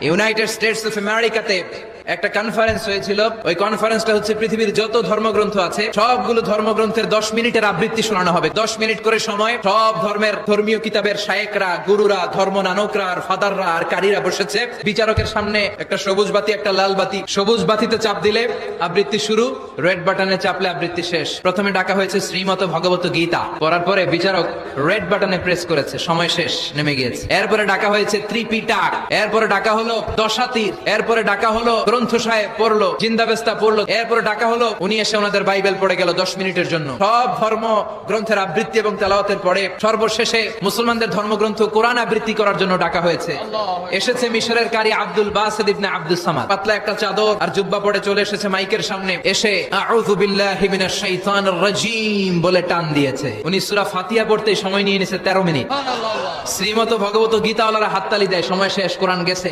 United states of আমেরিকাতে একটা conference হয়েছিল। ওই কনফারেন্সটা হচ্ছে পৃথিবীর যত ধর্মগ্রন্থ আছে সবগুলো ধর্মগ্রন্থের 10 মিনিটের আবৃত্তি শোনানো হবে। 10 মিনিট করে সময় সব ধর্মের ধর্মীয় কিতাবের শায়েকরা, গুরুরা, ধর্ম নানকরা আর ফাদাররা আর কারীরা বসেছে। বিচারকের সামনে একটা সবুজ বাতি, একটা লাল বাতি। সবুজ বাতিতে চাপ দিলে আবৃত্তি শুরু, রেড বাটনে চাপলে আবৃত্তি শেষ। প্রথমে ডাকা হয়েছে শ্রীমত ভগবত গীতা, পড়ার পরে বিচারক রেড বাটনে প্রেস করেছে, সময় শেষ, নেমে গিয়েছে। এরপরে ডাকা হয়েছে ত্রিপিটক, এরপরে ডাকা হলো দশাতীর, এরপরে ডাকা হলো গ্রন্থ সাহেব পড়লো, জিন্দাবেস্তা পড়লো, এরপরে ডাকা হলো উনি এসে ওনাদের বাইবেল পড়ে গেল 10 মিনিটের জন্য। সব ধর্ম গ্রন্থের আবৃত্তি এবং তেলাওয়াতের পরে সর্বশেষে মুসলমানদের ধর্মগ্রন্থ কোরআন আবৃত্তি করার জন্য ডাকা হয়েছে। এসেছে মিশরের কারি আব্দুল বাসিত ইবনে আব্দুস সামাদ, পাতলা একটা চাদর আর জুব্বা পরে চলে এসেছে মাইকের সামনে, এসে আউযু বিল্লাহি মিনাশ শাইতানির রাজীম বলে টান দিয়েছে। উনি সূরা ফাতিহা পড়তে সময় নিয়ে নিয়েছে 13 মিনিট। শ্রীমত ভগবত গীতাওয়ালারা হাততালি দেয়, সময় শেষ, কোরআন গেছে।